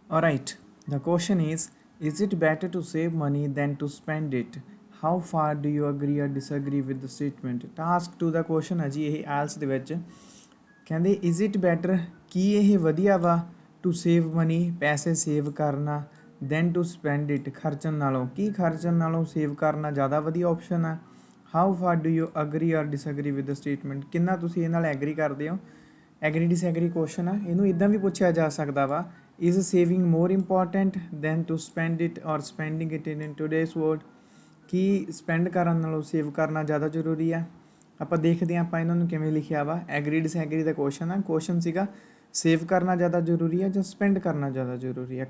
All right, the question is it better to save money than to spend it? How far do you agree or disagree with the statement? Task to the question ਹੈ ਜੀ ਇਹ IELTS ਦੇ ਵਿੱਚ ਕਹਿੰਦੇ is it better ਕੀ ਇਹ ਵਧੀਆ ਵਾ to save money ਪੈਸੇ ਸੇਵ ਕਰਨਾ then to spend it ਖਰਚਣ ਨਾਲੋਂ ਕੀ ਖਰਚਣ ਨਾਲੋਂ ਸੇਵ ਕਰਨਾ ਜ਼ਿਆਦਾ ਵਧੀਆ ਆਪਸ਼ਨ ਆ how for do you agree ਔਰ ਡਿਸਐਗਰੀ ਵਿਦ ਦ ਸਟੇਟਮੈਂਟ ਕਿੰਨਾ ਤੁਸੀਂ ਇਹ ਨਾਲ ਐਗਰੀ ਕਰਦੇ ਹੋ ਐਗਰੀ ਡਿਸਐਗਰੀ ਕੁਐਸਚਨ ਆ ਇਹਨੂੰ ਇਦਾਂ ਵੀ ਪੁੱਛਿਆ ਜਾ ਸਕਦਾ ਵਾ is saving more important than to spend it or spending it in today's world Ki spend ਕਰਨ ਨਾਲੋਂ ਸੇਵ ਕਰਨਾ ਜ਼ਿਆਦਾ ਜ਼ਰੂਰੀ ਆ ਆਪਾਂ ਦੇਖਦੇ ਹਾਂ ਆਪਾਂ ਇਹਨਾਂ ਨੂੰ ਕਿਵੇਂ ਲਿਖਿਆ ਵਾ ਐਗਰੀ ਡਿਸਐਗਰੀ ਦਾ ਕੁਐਸਚਨ ਸੀਗਾ ਸੇਵ ਕਰਨਾ ਜ਼ਿਆਦਾ ਜ਼ਰੂਰੀ ਹੈ ਜਾਂ ਸਪੈਂਡ ਕਰਨਾ ਜ਼ਿਆਦਾ ਜ਼ਰੂਰੀ ਹੈ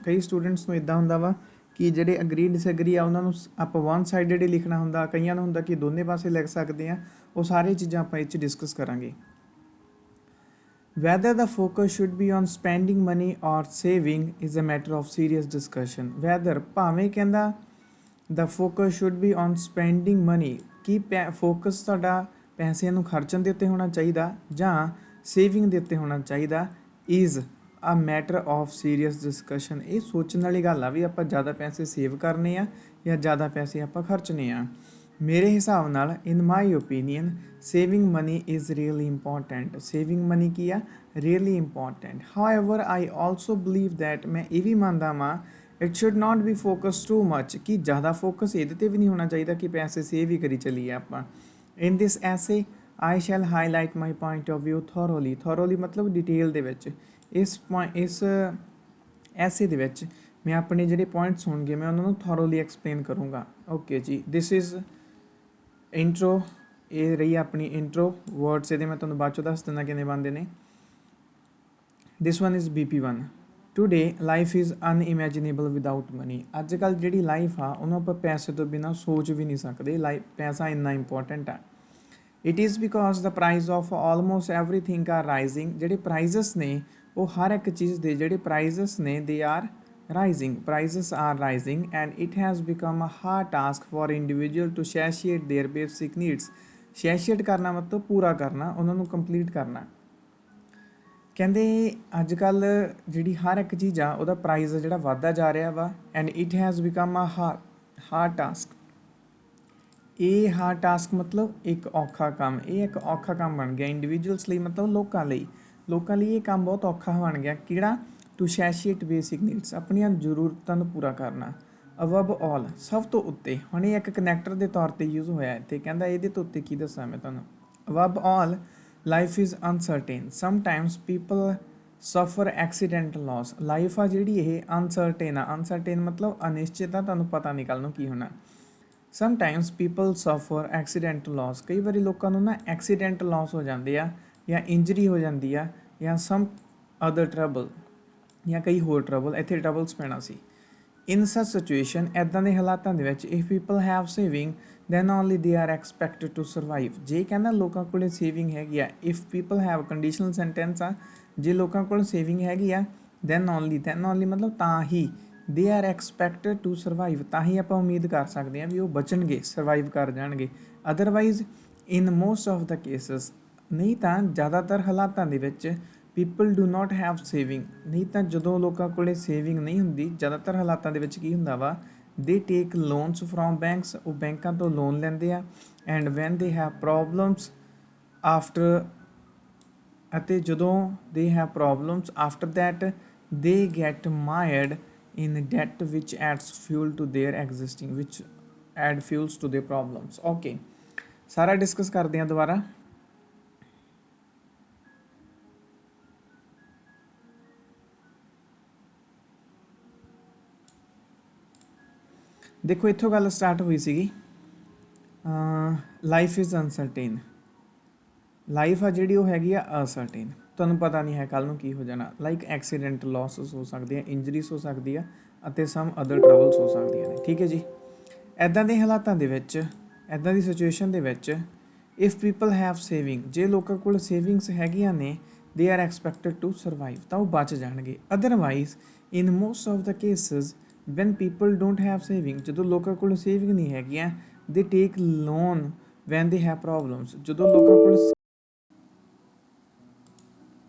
ਕਈ ਸਟੂਡੈਂਟਸ ਨੂੰ ਇਦਾਂ ਹੁੰਦਾ ਵਾ ਕਿ ਜਿਹੜੇ ਅਗਰੀ ਡਿਸਐਗਰੀ ਆ ਉਹਨਾਂ ਨੂੰ ਆਪਾਂ ਵਨ ਸਾਈਡਡ ਹੀ ਲਿਖਣਾ ਹੁੰਦਾ ਕਈਆਂ ਨੂੰ ਹੁੰਦਾ ਕਿ ਦੋਨੇ ਪਾਸੇ ਲਿਖ ਸਕਦੇ ਆ ਉਹ ਸਾਰੀਆਂ ਚੀਜ਼ਾਂ ਆਪਾਂ ਇਹ 'ਚ ਡਿਸਕਸ ਕਰਾਂਗੇ Whether the focus should be on spending money or saving is a matter of serious discussion. Whether ਭਾਵੇਂ ਕਹਿੰਦਾ the focus should be on spending money Ki focus ਤੁਹਾਡਾ ਪੈਸਿਆਂ ਨੂੰ ਖਰਚਣ ਦੇ ਉੱਤੇ ਹੋਣਾ ਚਾਹੀਦਾ ਜਾਂ ਸੇਵਿੰਗ ਦੇ ਉੱਤੇ ਹੋਣਾ ਚਾਹੀਦਾ is a matter of serious discussion. ਇਹ ਸੋਚਣ ਵਾਲੀ ਗੱਲ ਆ ਵੀ ਆਪਾਂ ਜ਼ਿਆਦਾ ਪੈਸੇ ਸੇਵ ਕਰਨੇ ਆ ਜਾਂ ਜ਼ਿਆਦਾ ਪੈਸੇ ਆਪਾਂ ਖਰਚਣੇ ਆ ਮੇਰੇ ਹਿਸਾਬ ਨਾਲ in my opinion saving money is really important saving money ਕੀ ਆ really important however I also believe that ਮੈਂ ਇਹ ਵੀ ਮੰਨਦਾ ਵਾਂ it should not be focus too much ਕਿ ਜ਼ਿਆਦਾ ਫੋਕਸ ਇਹਦੇ 'ਤੇ ਵੀ ਨਹੀਂ ਹੋਣਾ ਚਾਹੀਦਾ ਕਿ ਪੈਸੇ ਸੇਵ ਹੀ ਕਰੀ ਚੱਲੀਏ ਆਪਾਂ in this essay I shall highlight my point of view thoroughly ਮਤਲਬ ਡਿਟੇਲ ਦੇ ਵਿੱਚ ਇਸ ਐਸੇ ਦੇ ਵਿੱਚ ਮੈਂ ਆਪਣੇ ਜਿਹੜੇ ਪੁਆਇੰਟਸ ਹੋਣਗੇ ਮੈਂ ਉਹਨਾਂ ਨੂੰ ਥੋਰੋਲੀ ਐਕਸਪਲੇਨ ਕਰੂੰਗਾ ਓਕੇ ਜੀ ਦਿਸ ਇਜ਼ ਇੰਟਰੋ ਇਹ ਰਹੀ ਆਪਣੀ ਇੰਟਰੋ ਵਰਡਸ ਇਹਦੇ ਮੈਂ ਤੁਹਾਨੂੰ ਬਾਅਦ ਚੋਂ ਦੱਸ ਦਿੰਦਾ ਕਿੰਨੇ ਬਣਦੇ ਨੇ this one is BP1 today life is unimaginable without money ਅੱਜ ਕੱਲ੍ਹ ਜਿਹੜੀ ਲਾਈਫ ਆ ਉਹਨੂੰ ਆਪਾਂ ਪੈਸੇ ਤੋਂ ਬਿਨਾਂ ਸੋਚ ਵੀ ਨਹੀਂ ਸਕਦੇ ਪੈਸਾ ਇੰਨਾ ਇੰਪੋਰਟੈਂਟ ਆ it is because the price of almost everything are rising ਜਿਹੜੇ ਪ੍ਰਾਈਜ਼ਸ ਨੇ ਉਹ ਹਰ ਇੱਕ ਚੀਜ਼ ਦੇ ਜਿਹੜੇ ਪ੍ਰਾਈਜ਼ਸ ਨੇ they are prices are rising and it has become a hard task for individual to satiate their basic needs satiate ਕਰਨਾ ਮਤਲਬ ਪੂਰਾ ਕਰਨਾ ਉਹਨਾਂ ਨੂੰ ਕੰਪਲੀਟ ਕਰਨਾ ਕਹਿੰਦੇ ਅੱਜ ਕੱਲ ਜਿਹੜੀ ਹਰ ਇੱਕ ਚੀਜ਼ ਆ ਉਹਦਾ ਪ੍ਰਾਈਸ ਜਿਹੜਾ ਵੱਧਦਾ ਜਾ ਰਿਹਾ ਵਾ and it has become a hard task ਇਹ ਹਾਰਡ ਟਾਸਕ ਮਤਲਬ ਇੱਕ ਔਖਾ ਕੰਮ ਇਹ ਇੱਕ ਔਖਾ ਕੰਮ ਬਣ ਗਿਆ ਇੰਡੀਵਿਜੂਅਲਸ ਲਈ ਮਤਲਬ ਲੋਕਾਂ ਲਈ ਇਹ ਕੰਮ ਬਹੁਤ ਔਖਾ ਬਣ ਗਿਆ ਕਿਹੜਾ ਟੂ ਸੈਸ਼ੀਏਟ ਬੇਸਿਕ ਨੀਡਸ ਆਪਣੀਆਂ ਜ਼ਰੂਰਤਾਂ ਨੂੰ ਪੂਰਾ ਕਰਨਾ ਅਬਵ ਆਲ ਸਭ ਤੋਂ ਉੱਤੇ ਹੁਣ ਇਹ ਇੱਕ ਕਨੈਕਟਰ ਦੇ ਤੌਰ 'ਤੇ ਯੂਜ਼ ਹੋਇਆ ਇੱਥੇ ਕਹਿੰਦਾ ਇਹਦੇ ਤੋਂ ਉੱਤੇ ਕੀ ਦੱਸਾਂ ਮੈਂ ਤੁਹਾਨੂੰ above all life is uncertain sometimes people suffer accidental loss life ਆ ਜਿਹੜੀ ਇਹ ਅਨਸਰਟੇਨ ਮਤਲਬ ਅਨਿਸ਼ਚਿਤ ਆ ਤੁਹਾਨੂੰ ਪਤਾ ਨਹੀਂ ਕੱਲ੍ਹ ਨੂੰ ਕੀ ਹੋਣਾ sometimes people suffer accidental Las ਕਈ ਵਾਰੀ ਲੋਕਾਂ ਨੂੰ ਨਾ ਐਕਸੀਡੈਂਟਲ ਲਾਸ ਹੋ ਜਾਂਦੇ ਆ ਜਾਂ ਇੰਜਰੀ ਹੋ ਜਾਂਦੀ ਆ ਜਾਂ ਸਮ ਅਦਰ ਟਰਬਲ ਜਾਂ ਕਈ ਹੋਰ ਟਰਬਲ ਇੱਥੇ ਟਰਬਲਸ ਪੈਣਾ ਸੀ ਇਨ ਸਚ ਸਿਚੁਏਸ਼ਨ ਇੱਦਾਂ ਦੇ ਹਾਲਾਤਾਂ ਦੇ ਵਿੱਚ if people have saving then only they are expected to survive ਜੇ ਕਹਿੰਦਾ ਲੋਕਾਂ ਕੋਲ ਸੇਵਿੰਗ ਹੈਗੀ ਆ if people have conditional sentence ਆ ਜੇ ਲੋਕਾਂ ਕੋਲ ਸੇਵਿੰਗ ਹੈਗੀ ਆ ਦੈਨ ਓਨਲੀ ਮਤਲਬ ਤਾਂ ਹੀ ਦੇ ਆਰ ਐਕਸਪੈਕਟਡ ਟੂ ਸਰਵਾਈਵ ਤਾਂ ਹੀ ਆਪਾਂ ਉਮੀਦ ਕਰ ਸਕਦੇ ਹਾਂ ਵੀ ਉਹ ਬਚਣਗੇ ਸਰਵਾਈਵ ਕਰ ਜਾਣਗੇ otherwise in most of the cases ਨਹੀਂ ਤਾਂ ਜ਼ਿਆਦਾਤਰ ਹਾਲਾਤਾਂ ਦੇ ਵਿੱਚ people do not have saving ਨਹੀਂ ਤਾਂ ਜਦੋਂ ਲੋਕਾਂ ਕੋਲ ਸੇਵਿੰਗ ਨਹੀਂ ਹੁੰਦੀ ਜ਼ਿਆਦਾਤਰ ਹਾਲਾਤਾਂ ਦੇ ਵਿੱਚ ਕੀ ਹੁੰਦਾ ਵਾ ਦੇ ਟੇਕ ਲੋਨਸ ਫਰੋਮ ਬੈਂਕਸ ਉਹ ਬੈਂਕਾਂ ਤੋਂ ਲੋਨ ਲੈਂਦੇ ਆ and when they have problems after ਅਤੇ ਜਦੋਂ they have problems after that they get married in debt which adds fuel to their existing which add fuels to their problems okay ਸਾਰਾ discuss ਕਰਦੇ ਹਾਂ ਦੁਬਾਰਾ ਦੇਖੋ ਇੱਥੋਂ ਗੱਲ ਸਟਾਰਟ ਹੋਈ ਸੀਗੀ ਲਾਈਫ ਇਜ਼ ਅਨਸਰਟੇਨ ਲਾਈਫ ਆ ਜਿਹੜੀ ਉਹ ਹੈਗੀ ਆ ਅਨਸਰਟੇਨ ਤੁਹਾਨੂੰ ਪਤਾ ਨਹੀਂ ਹੈ ਕੱਲ੍ਹ ਨੂੰ ਕੀ ਹੋ ਜਾਣਾ ਲਾਈਕ ਐਕਸੀਡੈਂਟ ਲਾਸਿਸ ਹੋ ਸਕਦੇ ਆ ਇੰਜਰੀਜ਼ ਹੋ ਸਕਦੀ ਆ ਅਤੇ ਸਮ ਅਦਰ ਟਰਬਲਸ ਹੋ ਸਕਦੀਆਂ ਨੇ ਠੀਕ ਹੈ ਜੀ ਇੱਦਾਂ ਦੇ ਹਾਲਾਤਾਂ ਦੇ ਵਿੱਚ ਇੱਦਾਂ ਦੀ ਸਿਚੁਏਸ਼ਨ ਦੇ ਵਿੱਚ ਇਫ ਪੀਪਲ ਹੈਵ ਸੇਵਿੰਗ ਜੇ ਲੋਕਾਂ ਕੋਲ ਸੇਵਿੰਗਸ ਹੈਗੀਆਂ ਨੇ ਦੇ ਆਰ ਐਕਸਪੈਕਟਡ ਟੂ ਸਰਵਾਈਵ ਤਾਂ ਉਹ ਬਚ ਜਾਣਗੇ otherwise in most of the cases when people don't have saving ਜਦੋਂ ਲੋਕਾਂ ਕੋਲ ਸੇਵਿੰਗ ਨਹੀਂ ਹੈਗੀਆਂ they take loan when they have problems ਜਦੋਂ ਲੋਕਾਂ ਕੋਲ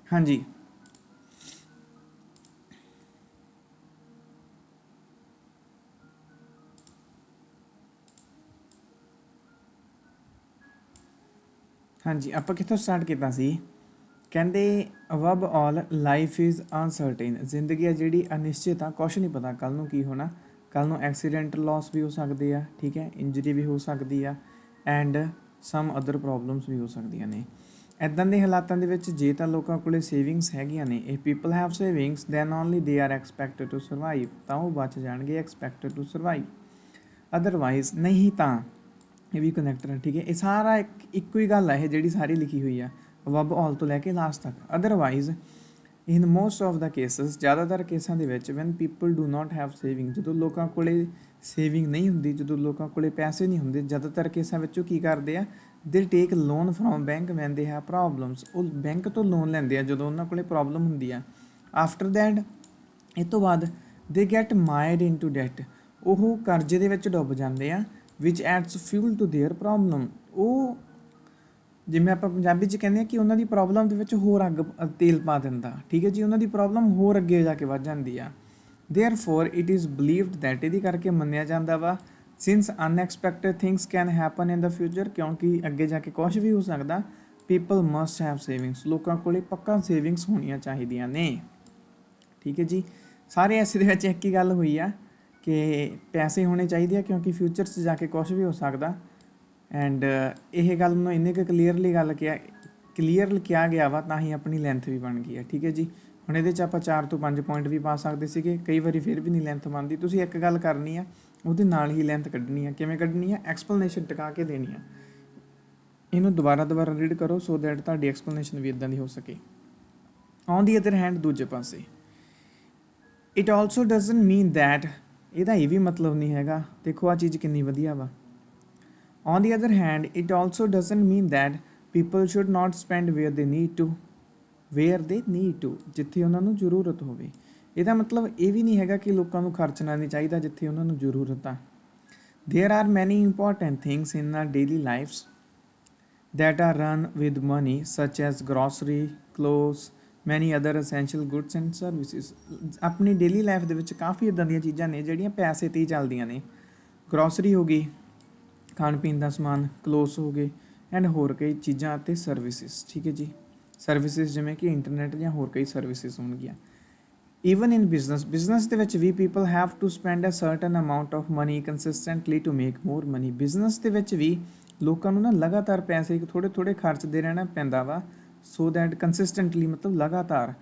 ਹਾਂਜੀ ਹਾਂਜੀ, ਆਪਾਂ ਕਿੱਥੋਂ ਸਟਾਰਟ ਕੀਤਾ ਸੀ? ਕਹਿੰਦੇ ਅਬਵ ਆਲ ਲਾਈਫ ਇਜ਼ ਅਨਸਰਟੇਨ। ਜ਼ਿੰਦਗੀ ਆ ਜਿਹੜੀ ਅਨਿਸ਼ਚਿਤ ਆ, ਕੁਛ ਨਹੀਂ ਪਤਾ ਕੱਲ੍ਹ ਨੂੰ ਕੀ ਹੋਣਾ। ਕੱਲ੍ਹ ਨੂੰ ਐਕਸੀਡੈਂਟ ਲਾਸ ਵੀ ਹੋ ਸਕਦੇ ਆ, ਠੀਕ ਹੈ, ਇੰਜਰੀ ਵੀ ਹੋ ਸਕਦੀ ਆ, ਐਂਡ ਸਮ ਅਦਰ ਪ੍ਰੋਬਲਮਸ ਵੀ ਹੋ ਸਕਦੀਆਂ ਨੇ। ਇੱਦਾਂ ਦੇ ਹਾਲਾਤਾਂ ਦੇ ਵਿੱਚ ਜੇ ਤਾਂ ਲੋਕਾਂ ਕੋਲੇ ਸੇਵਿੰਗਸ ਹੈਗੀਆਂ ਨੇ, if people have savings then only they are expected to survive, ਤਾਂ ਉਹ ਬਚ ਜਾਣਗੇ, ਐਕਸਪੈਕਟਡ ਟੂ ਸਰਵਾਈਵ। ਅਦਰਵਾਈਜ਼ ਨਹੀਂ ਤਾਂ ਇਹ ਵੀ ਕਨੈਕਟਰ ਹੈ, ਠੀਕ ਹੈ। ਇਹ ਸਾਰਾ ਇੱਕੋ ਹੀ ਗੱਲ ਹੈ, ਇਹ ਜਿਹੜੀ ਸਾਰੀ ਲਿਖੀ ਹੋਈ ਆ ਅਬਵ ਆਲ ਤੋਂ ਲੈ ਕੇ ਲਾਸਟ ਤੱਕ। Otherwise in most of the cases, ਜ਼ਿਆਦਾਤਰ ਕੇਸਾਂ ਦੇ ਵਿੱਚ when people do not have saving, ਜਦੋਂ ਲੋਕਾਂ ਕੋਲੇ ਸੇਵਿੰਗ ਨਹੀਂ ਹੁੰਦੀ, ਜਦੋਂ ਲੋਕਾਂ ਕੋਲੇ ਪੈਸੇ ਨਹੀਂ ਹੁੰਦੇ, ਜ਼ਿਆਦਾਤਰ ਕੇਸਾਂ ਵਿੱਚ ਉਹ ਕੀ ਕਰਦੇ ਆ, they take loan from bank when they have problems. ਉਹ ਬੈਂਕ ਤੋਂ ਲੋਨ ਲੈਂਦੇ ਆ ਜਦੋਂ ਉਹਨਾਂ ਕੋਲੇ ਪ੍ਰੋਬਲਮ ਹੁੰਦੀ ਆ। ਆਫਟਰ ਦੈਟ, ਇਹ ਤੋਂ ਬਾਅਦ they get married in to debt, ਉਹ ਕਰਜ਼ੇ ਦੇ ਵਿੱਚ ਡੁੱਬ ਜਾਂਦੇ ਆ, which adds fuel to their problem. ਉਹ ਜਿਵੇਂ ਆਪਾਂ ਪੰਜਾਬੀ 'ਚ ਕਹਿੰਦੇ ਆ ਕਿ ਉਹਨਾਂ ਦੀ ਪ੍ਰੋਬਲਮ ਦੇ ਵਿੱਚ ਹੋਰ ਅੱਗ ਤੇਲ ਪਾ ਦਿੰਦਾ, ਠੀਕ ਹੈ ਜੀ, ਉਹਨਾਂ ਦੀ ਪ੍ਰੋਬਲਮ ਹੋਰ ਅੱਗੇ ਜਾ ਕੇ ਵੱਧ ਜਾਂਦੀ ਆ। ਦੇਅਰਫੋਰ ਇਟ ਇਜ਼ ਬਲੀਵਡ ਦੈਟ, ਇਹਦੀ ਕਰਕੇ ਮੰਨਿਆ ਜਾਂਦਾ ਵਾ, since unexpected things can happen in the future, ਕਿਉਂਕਿ ਅੱਗੇ ਜਾ ਕੇ ਕੁਛ ਵੀ ਹੋ ਸਕਦਾ, ਪੀਪਲ ਮਸਟ ਹੈਵ ਸੇਵਿੰਗਸ, ਲੋਕਾਂ ਕੋਲੇ ਪੱਕਾ ਸੇਵਿੰਗਸ ਹੋਣੀਆਂ ਚਾਹੀਦੀਆਂ ਨੇ, ਠੀਕ ਹੈ ਜੀ। ਸਾਰੇ ਐਸੇ ਦੇ ਵਿੱਚ ਇੱਕ ਹੀ ਗੱਲ ਹੋਈ ਆ ਕਿ ਪੈਸੇ ਹੋਣੇ ਚਾਹੀਦੇ ਆ, ਕਿਉਂਕਿ ਫਿਊਚਰ 'ਚ ਜਾ ਕੇ ਕੁਛ ਵੀ ਹੋ ਸਕਦਾ। ਐਂਡ ਇਹ ਗੱਲ ਨੂੰ ਇੰਨੇ ਕੁ ਕਲੀਅਰ ਕਿਹਾ ਗਿਆ ਵਾ, ਤਾਂ ਹੀ ਆਪਣੀ ਲੈਂਥ ਵੀ ਬਣ ਗਈ ਹੈ, ਠੀਕ ਹੈ ਜੀ। ਹੁਣ ਇਹਦੇ 'ਚ ਆਪਾਂ 4 ਤੋਂ 5 ਪੁਆਇੰਟ ਵੀ ਪਾ ਸਕਦੇ ਸੀਗੇ, ਕਈ ਵਾਰੀ ਫਿਰ ਵੀ ਨਹੀਂ ਲੈਂਥ ਬਣਦੀ। ਤੁਸੀਂ ਇੱਕ ਗੱਲ ਕਰਨੀ ਆ, ਉਹਦੇ ਨਾਲ ਹੀ ਲੈਂਥ ਕੱਢਣੀ ਆ। ਕਿਵੇਂ ਕੱਢਣੀ ਆ? ਐਕਸਪਲੇਨੇਸ਼ਨ ਟਿਕਾ ਕੇ ਦੇਣੀ ਆ। ਇਹਨੂੰ ਦੁਬਾਰਾ ਰੀਡ ਕਰੋ ਸੋ ਦੈਟ ਤੁਹਾਡੀ ਐਕਸਪਲੇਨੇਸ਼ਨ ਵੀ ਇੱਦਾਂ ਦੀ ਹੋ ਸਕੇ। ਔਨ ਦੀ ਅਦਰ ਹੈਂਡ, ਦੂਜੇ ਪਾਸੇ, it also doesn't mean that, ਇਹਦਾ ਇਹ ਵੀ ਮਤਲਬ ਨਹੀਂ ਹੈਗਾ, ਦੇਖੋ ਆਹ ਚੀਜ਼ ਕਿੰਨੀ ਵਧੀਆ ਵਾ। On the other hand, it also doesn't mean that people should not spend where they need to, ਜਿੱਥੇ ਉਹਨਾਂ ਨੂੰ ਜ਼ਰੂਰਤ ਹੋਵੇ। ਇਹਦਾ ਮਤਲਬ ਇਹ ਵੀ ਨਹੀਂ ਹੈਗਾ ਕਿ ਲੋਕਾਂ ਨੂੰ ਖਰਚਣਾ ਨਹੀਂ ਚਾਹੀਦਾ ਜਿੱਥੇ ਉਹਨਾਂ ਨੂੰ ਜ਼ਰੂਰਤ ਆ। There are many important things in our daily lives that are run with money, such as grocery, clothes, many other essential goods and services. ਆਪਣੀ ਡੇਲੀ ਲਾਈਫ ਦੇ ਵਿੱਚ ਕਾਫੀ ਇੱਦਾਂ ਦੀਆਂ ਚੀਜ਼ਾਂ ਨੇ ਜਿਹੜੀਆਂ ਪੈਸੇ 'ਤੇ ਹੀ ਚੱਲਦੀਆਂ ਨੇ। ਗਰੋਸਰੀ ਹੋ ਗਈ, ਖਾਣ ਪੀਣ ਦਾ ਸਮਾਨ, ਕਲੋਥਸ ਹੋ ਗਏ, ਐਂਡ ਹੋਰ ਕਈ ਚੀਜ਼ਾਂ ਅਤੇ ਸਰਵਿਸਿਜ਼, ਠੀਕ ਹੈ ਜੀ। ਸਰਵਿਸਿਜ਼ ਜਿਵੇਂ ਕਿ ਇੰਟਰਨੈਟ ਜਾਂ ਹੋਰ ਕਈ ਸਰਵਿਸਿਜ਼ ਹੋਣਗੀਆਂ। ਈਵਨ ਇਨ ਬਿਜ਼ਨਸ ਦੇ ਵਿੱਚ ਵੀ people have to spend a certain amount of money consistently to make more money. Business ਦੇ ਵਿੱਚ ਵੀ ਲੋਕਾਂ ਨੂੰ ਨਾ ਲਗਾਤਾਰ ਪੈਸੇ ਥੋੜ੍ਹੇ ਖਰਚਦੇ ਰਹਿਣਾ ਪੈਂਦਾ ਵਾ, ਸੋ ਦੈਟ ਕੰਸਿਸਟੈਂਟਲੀ ਮਤਲਬ ਲਗਾਤਾਰ,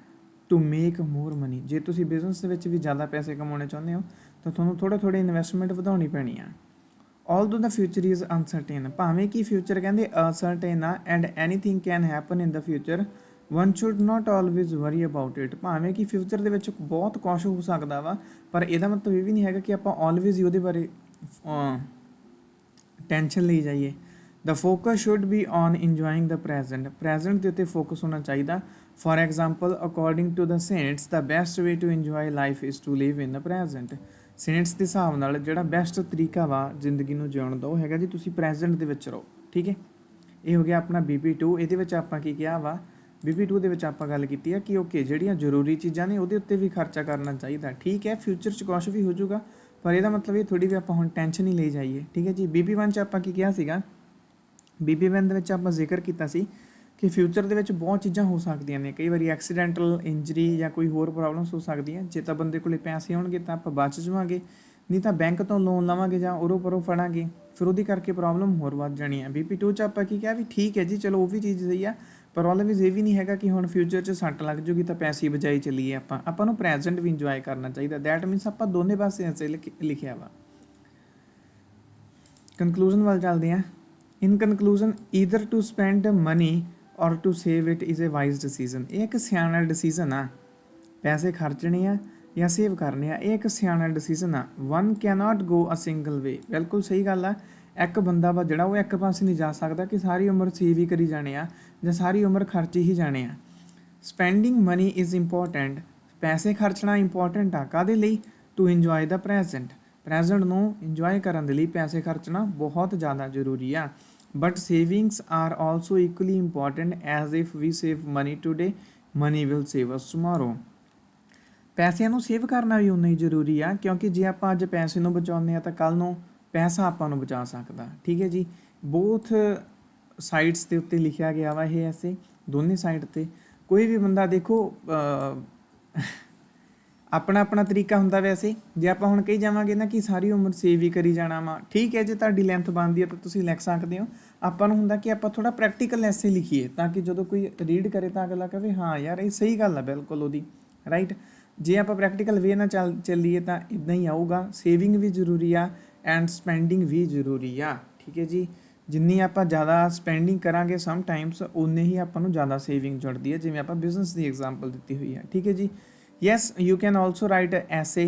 ਟੂ ਮੇਕ ਮੋਰ ਮਨੀ। ਜੇ ਤੁਸੀਂ ਬਿਜ਼ਨਸ ਦੇ ਵਿੱਚ ਵੀ ਜ਼ਿਆਦਾ ਪੈਸੇ ਕਮਾਉਣੇ ਚਾਹੁੰਦੇ ਹੋ ਤਾਂ ਤੁਹਾਨੂੰ ਥੋੜ੍ਹੀ ਇਨਵੈਸਟਮੈਂਟ ਵਧਾਉਣੀ ਪੈਣੀ ਆ। Although the future is uncertain, ਭਾਵੇਂ ਕਿ ਫਿਊਚਰ ਕਹਿੰਦੇ uncertain ਆ, and anything can happen in the future, one should not always worry about it. ਭਾਵੇਂ ਕਿ ਫਿਊਚਰ ਦੇ ਵਿੱਚ ਬਹੁਤ ਕੁਛ ਹੋ ਸਕਦਾ ਵਾ, ਪਰ ਇਹਦਾ ਮਤਲਬ ਇਹ ਵੀ ਨਹੀਂ ਹੈਗਾ ਕਿ ਆਪਾਂ ਆਲਵੇਜ਼ ਹੀ ਉਹਦੇ ਬਾਰੇ ਟੈਨਸ਼ਨ ਲਈ ਜਾਈਏ। The focus should be on enjoying the present ਦੇ ਉੱਤੇ ਫੋਕਸ ਹੋਣਾ ਚਾਹੀਦਾ। For example, according to the saints, the best way to enjoy life is to live in the present. Saints ਦੇ ਹਿਸਾਬ ਨਾਲ ਜਿਹੜਾ ਬੈਸਟ ਤਰੀਕਾ ਵਾ ਜ਼ਿੰਦਗੀ ਨੂੰ ਜਿਉਣ ਦਾ, ਉਹ ਹੈਗਾ ਜੀ ਤੁਸੀਂ ਪ੍ਰੈਜ਼ੈਂਟ ਦੇ ਵਿੱਚ ਰਹੋ, ਠੀਕ ਹੈ। ਇਹ ਹੋ ਗਿਆ ਆਪਣਾ BP2। ਇਹਦੇ ਵਿੱਚ ਆਪਾਂ ਕੀ ਕਿਹਾ ਵਾ? BP2 ਦੇ ਵਿੱਚ ਆਪਾਂ ਗੱਲ ਕੀਤੀ ਆ ਕਿ ਓਕੇ, ਜਿਹੜੀਆਂ ਜ਼ਰੂਰੀ ਚੀਜ਼ਾਂ ਨੇ ਉਹਦੇ ਉੱਤੇ ਵੀ ਖਰਚਾ ਕਰਨਾ ਚਾਹੀਦਾ, ਠੀਕ ਹੈ। ਫਿਊਚਰ 'ਚ ਕੁਛ ਵੀ ਹੋ ਜਾਊਗਾ, ਪਰ ਇਹਦਾ ਮਤਲਬ ਇਹ ਥੋੜ੍ਹੀ ਵੀ ਆਪਾਂ ਹੁਣ ਟੈਨਸ਼ਨ ਹੀ ਲਈ ਜਾਈਏ, ਠੀਕ ਹੈ ਜੀ। BP1 'ਚ ਆਪਾਂ ਕੀ ਕਿਹਾ ਸੀਗਾ? BP1 ਦੇ ਵਿੱਚ ਆਪਾਂ ਜ਼ਿਕਰ ਕੀਤਾ ਸੀ ਕਿ ਫਿਊਚਰ ਦੇ ਵਿੱਚ ਬਹੁਤ ਚੀਜ਼ਾਂ ਹੋ ਸਕਦੀਆਂ ਨੇ। ਕਈ ਵਾਰੀ ਐਕਸੀਡੈਂਟਲ ਇੰਜਰੀ ਜਾਂ ਕੋਈ ਹੋਰ ਪ੍ਰੋਬਲਮਸ ਹੋ ਸਕਦੀਆਂ। ਜੇ ਤਾਂ ਬੰਦੇ ਕੋਲੇ ਪੈਸੇ ਹੋਣਗੇ ਤਾਂ ਆਪਾਂ ਬਚ ਜਾਵਾਂਗੇ, ਨਹੀਂ ਤਾਂ ਬੈਂਕ ਤੋਂ ਲੋਨ ਲਵਾਂਗੇ ਜਾਂ ਉਰੋਂ ਪਰੋਂ ਫੜਾਂਗੇ, ਫਿਰ ਉਹਦੀ ਕਰਕੇ ਪ੍ਰੋਬਲਮ ਹੋਰ ਵੱਧ ਜਾਣੀ ਹੈ। BP2 'ਚ ਆਪਾਂ ਕੀ ਕਿਹਾ ਵੀ ਠੀਕ ਹੈ ਜੀ, ਚਲੋ ਉਹ ਵੀ ਚੀਜ਼ ਸਹੀ ਆ, ਪਰ ਆਲਵੇਜ਼ ਇਹ ਵੀ ਨਹੀਂ ਹੈਗਾ ਕਿ ਹੁਣ ਫਿਊਚਰ 'ਚ ਸੱਟ ਲੱਗ ਜੂਗੀ ਤਾਂ ਪੈਸੇ ਬਚਾਈ ਚੱਲੀਏ। ਆਪਾਂ ਨੂੰ ਪ੍ਰੈਜ਼ੈਂਟ ਵੀ ਇੰਜੋਏ ਕਰਨਾ ਚਾਹੀਦਾ। ਦੈਟ ਮੀਨਸ ਆਪਾਂ ਦੋਨੇ ਪਾਸੇ ਐਸੇ ਲਿਖਿਆ ਵਾ। ਕਨਕਲੂਜਨ ਵੱਲ ਚੱਲਦੇ ਹਾਂ। In conclusion, either to spend money or to save it is a wise decision. ਇਹ ਇੱਕ ਸਿਆਣਾ ਡਿਸੀਜ਼ਨ ਆ। ਪੈਸੇ ਖਰਚਣੇ ਆ ਜਾਂ ਸੇਵ ਕਰਨੇ ਆ, ਇਹ ਇੱਕ ਸਿਆਣਾ ਡਿਸੀਜ਼ਨ ਆ। One cannot go a single way. ਬਿਲਕੁਲ ਸਹੀ ਗੱਲ ਆ। ਇੱਕ ਬੰਦਾ ਵਾ ਜਿਹੜਾ ਉਹ ਇੱਕ ਪਾਸੇ ਨਹੀਂ ਜਾ ਸਕਦਾ ਕਿ ਸਾਰੀ ਉਮਰ ਸੇਵ ਹੀ ਕਰੀ ਜਾਣੇ ਆ ਜਾਂ ਸਾਰੀ ਉਮਰ ਖਰਚ ਹੀ ਜਾਣੇ ਆ। Spending money is important. ਪੈਸੇ ਖਰਚਣਾ ਇੰਪੋਰਟੈਂਟ ਆ। ਕਾਹਦੇ ਲਈ? ਟੂ ਇੰਜੋਏ ਦਾ ਪ੍ਰੈਜ਼ੈਂਟ ਨੂੰ ਇੰਜੋਏ ਕਰਨ ਦੇ ਲਈ ਪੈਸੇ ਖਰਚਣਾ ਬਹੁਤ ਜ਼ਿਆਦਾ ਜ਼ਰੂਰੀ ਆ। But savings are also equally important, as if we save money today, money will save us tomorrow. ਪੈਸਿਆਂ ਨੂੰ ਸੇਵ ਕਰਨਾ ਵੀ ਉਨਾ ਹੀ ਜ਼ਰੂਰੀ ਆ, ਕਿਉਂਕਿ ਜੇ ਆਪਾਂ ਅੱਜ ਪੈਸੇ ਨੂੰ ਬਚਾਉਂਦੇ ਹਾਂ ਤਾਂ ਕੱਲ੍ਹ ਨੂੰ ਪੈਸਾ ਆਪਾਂ ਨੂੰ ਬਚਾ ਸਕਦਾ, ਠੀਕ ਹੈ ਜੀ। ਬੋਥ ਸਾਈਡਸ ਦੇ ਉੱਤੇ ਲਿਖਿਆ ਗਿਆ ਵਾ ਇਹ ਐਸੇ ਦੋਨੇ ਸਾਈਡ ਤੇ। ਕੋਈ ਵੀ ਬੰਦਾ ਦੇਖੋ ਆਪਣਾ ਆਪਣਾ ਤਰੀਕਾ ਹੁੰਦਾ। ਵੈਸੇ ਜੇ ਆਪਾਂ ਹੁਣ ਕਹੀ ਜਾਵਾਂਗੇ ਨਾ ਕਿ ਸਾਰੀ ਉਮਰ ਸੇਵ ਹੀ ਕਰੀ ਜਾਣਾ ਵਾ, ਠੀਕ ਹੈ, ਜੇ ਤੁਹਾਡੀ ਲੈਂਥ ਬਣਦੀ ਹੈ ਤਾਂ ਤੁਸੀਂ ਲਿਖ ਸਕਦੇ ਹੋ। ਆਪਾਂ ਨੂੰ ਹੁੰਦਾ ਕਿ ਆਪਾਂ ਥੋੜ੍ਹਾ ਪ੍ਰੈਕਟੀਕਲ ਐਸੇ ਲਿਖੀਏ ਤਾਂ ਕਿ ਜਦੋਂ ਕੋਈ ਰੀਡ ਕਰੇ ਤਾਂ ਅਗਲਾ ਕਹੇ ਹਾਂ ਯਾਰ ਇਹ ਸਹੀ ਗੱਲ ਆ ਬਿਲਕੁਲ ਉਹਦੀ, ਰਾਈਟ। ਜੇ ਆਪਾਂ ਪ੍ਰੈਕਟੀਕਲ ਵੇ ਨਾਲ ਚੱਲੀਏ ਤਾਂ ਇੱਦਾਂ ਹੀ ਆਊਗਾ। ਸੇਵਿੰਗ ਵੀ ਜ਼ਰੂਰੀ ਆ ਐਂਡ ਸਪੈਂਡਿੰਗ ਵੀ ਜ਼ਰੂਰੀ ਆ, ਠੀਕ ਹੈ ਜੀ। ਜਿੰਨੀ ਆਪਾਂ ਜ਼ਿਆਦਾ ਸਪੈਂਡਿੰਗ ਕਰਾਂਗੇ ਸਮ ਟਾਈਮਸ ਉਨੇ ਹੀ ਆਪਾਂ ਨੂੰ ਜ਼ਿਆਦਾ ਸੇਵਿੰਗ ਜੁੜਦੀ ਹੈ, ਜਿਵੇਂ ਆਪਾਂ ਬਿਜ਼ਨਸ ਦੀ ਐਗਜ਼ਾਮਪਲ ਦਿੱਤੀ ਹੋਈ ਹੈ, ਠੀਕ ਹੈ ਜੀ। Yes you can also right ਐਸੇ।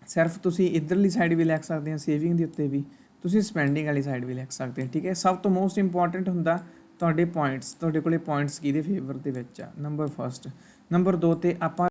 ਸਿਰਫ ਤੁਸੀਂ ਇੱਧਰਲੀ ਸਾਈਡ ਵੀ ਲਿਖ ਸਕਦੇ ਹੋ ਸੇਵਿੰਗ ਦੇ ਉੱਤੇ ਵੀ, ਤੁਸੀਂ ਸਪੈਂਡਿੰਗ ਵਾਲੀ ਸਾਈਡ ਵੀ ਲਿਖ ਸਕਦੇ ਹੋ, ਠੀਕ ਹੈ। ਸਭ ਤੋਂ ਮੋਸਟ ਇੰਪੋਰਟੈਂਟ ਹੁੰਦਾ ਤੁਹਾਡੇ ਪੁਆਇੰਟਸ, ਤੁਹਾਡੇ ਕੋਲੇ ਪੁਆਇੰਟਸ ਕਿਹਦੇ ਫੇਵਰ ਦੇ ਵਿੱਚ ਆ। ਨੰਬਰ 1 ਨੰਬਰ 2 ਤੇ ਆਪਾਂ